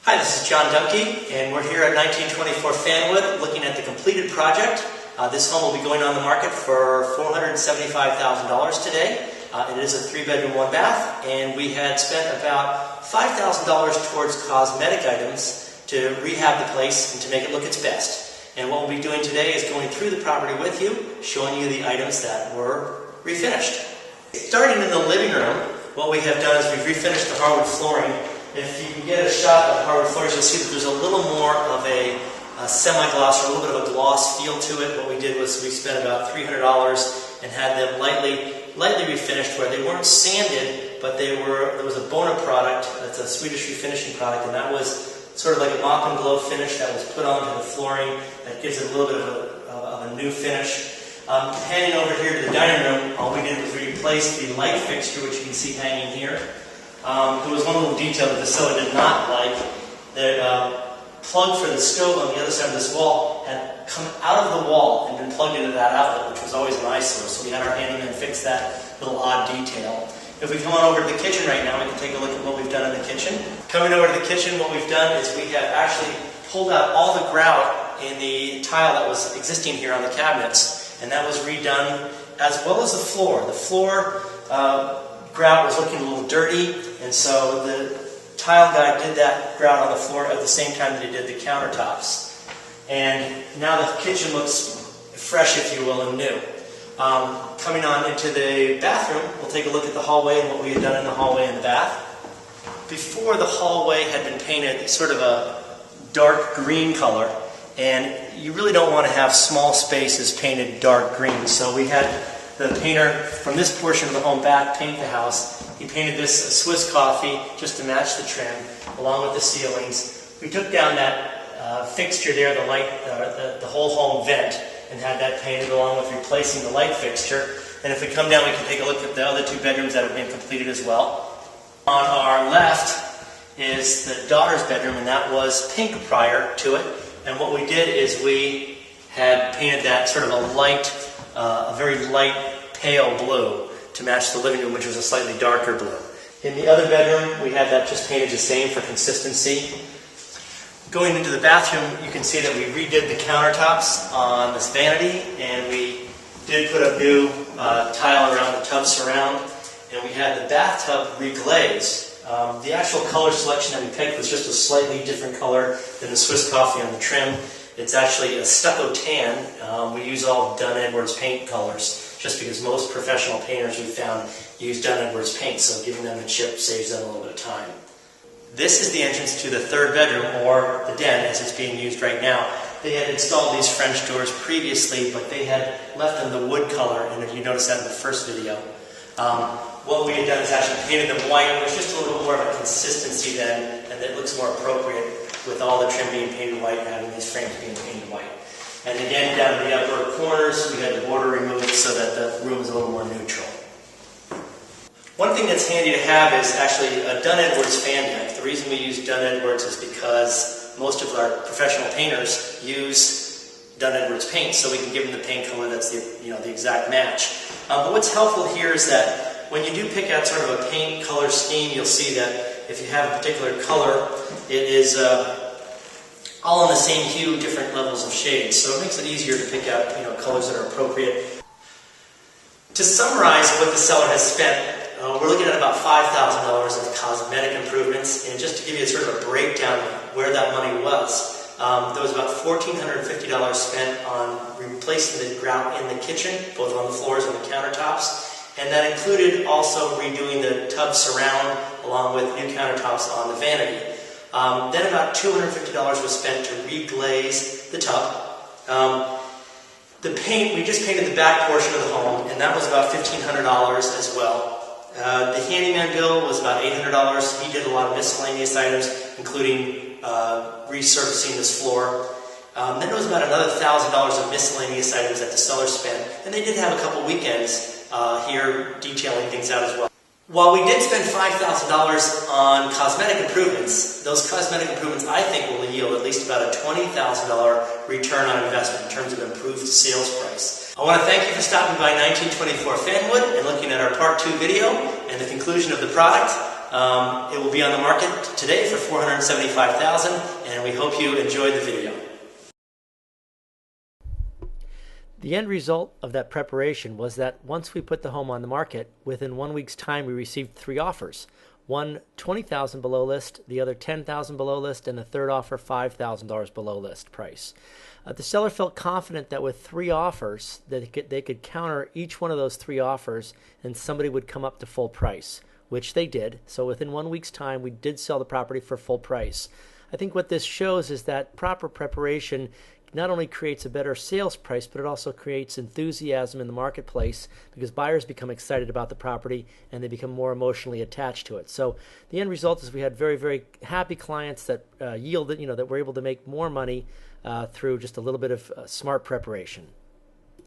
Hi, this is John Dumke, and we're here at 1924 Fanwood looking at the completed project. This home will be going on the market for $475,000 today. It is a 3-bedroom, 1-bath, and we had spent about $5,000 towards cosmetic items to rehab the place and to make it look its best. And what we'll be doing today is going through the property with you, showing you the items that were refinished. Starting in the living room, what we have done is we've refinished the hardwood flooring. If you can get a shot of the hardwood floors, you'll see that there's a little more of a semi-gloss or a little bit of a gloss feel to it. What we did was we spent about $300 and had them lightly refinished, where they weren't sanded, but there was a Bona product. That's a Swedish refinishing product, and that was sort of like a mop and glow finish that was put onto the flooring that gives it a little bit of a new finish. Heading over here to the dining room, all we did was replace the light fixture, which you can see hanging here. There was one little detail that the seller did not like. The plug for the stove on the other side of this wall had come out of the wall and been plugged into that outlet, which was always an eyesore. So we had our handyman fix that little odd detail. If we come on over to the kitchen right now, we can take a look at what we've done in the kitchen. Coming over to the kitchen, what we've done is we have actually pulled out all the grout in the tile that was existing here on the cabinets, and that was redone, as well as the floor. The floor grout was looking a little dirty, and so the tile guy did that grout on the floor at the same time that he did the countertops. And now the kitchen looks fresh, if you will, and new. Coming on into the bathroom, we'll take a look at the hallway and what we had done in the hallway and the bath. Before, the hallway had been painted sort of a dark green color, and you really don't want to have small spaces painted dark green, so we had the painter from this portion of the home back paint the house. He painted this Swiss coffee just to match the trim, along with the ceilings. We took down that fixture there, the light, the whole home vent, and had that painted along with replacing the light fixture. And if we come down, we can take a look at the other 2 bedrooms that have been completed as well. On our left is the daughter's bedroom, and that was pink prior to it. And what we did is we had painted that sort of a very light pale blue to match the living room, which was a slightly darker blue. In the other bedroom, we had that just painted the same for consistency. Going into the bathroom, you can see that we redid the countertops on this vanity, and we did put a new tile around the tub surround, and we had the bathtub reglazed. The actual color selection that we picked was just a slightly different color than the Swiss coffee on the trim. It's actually a stucco tan. We use all Dunn Edwards paint colors, just because most professional painters we've found use Dunn Edwards paint, so giving them a chip saves them a little bit of time. This is the entrance to the 3rd bedroom, or the den as it's being used right now. They had installed these French doors previously, but they had left them the wood color, and if you noticed that in the first video. What we had done is actually painted them white. There's just a little bit more of a consistency then, and it looks more appropriate with all the trim being painted white and having these frames being painted white. And again, down in the upper corners, we had the border removed so that the room is a little more neutral. One thing that's handy to have is actually a Dunn Edwards fan deck. The reason we use Dunn Edwards is because most of our professional painters use Dunn Edwards paint, so we can give them the paint color that's the exact match. But what's helpful here is that when you do pick out sort of a paint color scheme, you'll see that if you have a particular color, it is all in the same hue, different levels of shades. So it makes it easier to pick out colors that are appropriate. To summarize what the seller has spent, we're looking at about $5,000 of cosmetic improvements, and just to give you sort of a breakdown of where that money was, there was about $1,450 spent on replacing the grout in the kitchen, both on the floors and the countertops, and that included also redoing the tub surround along with new countertops on the vanity. Then about $250 was spent to reglaze the tub. The paint, we just painted the back portion of the home, and that was about $1,500 as well. The handyman bill was about $800. He did a lot of miscellaneous items, including resurfacing this floor. Then there was about another $1,000 of miscellaneous items that the seller spent, and they did have a couple weekends here detailing things out as well. While we did spend $5,000 on cosmetic improvements, those cosmetic improvements I think will yield at least about a $20,000 return on investment in terms of improved sales price. I want to thank you for stopping by 1924 Fanwood and looking at our Part 2 video and the conclusion of the product. It will be on the market today for $475,000, and we hope you enjoyed the video. The end result of that preparation was that once we put the home on the market, within 1 week's time we received 3 offers. One $20,000 below list, the other $10,000 below list, and the third offer $5,000 below list price. The seller felt confident that with 3 offers, that they could counter each one of those 3 offers and somebody would come up to full price, which they did. So within 1 week's time, we did sell the property for full price. I think what this shows is that proper preparation not only creates a better sales price, but it also creates enthusiasm in the marketplace because buyers become excited about the property and they become more emotionally attached to it. So the end result is we had very, very happy clients that yielded, that were able to make more money through just a little bit of smart preparation.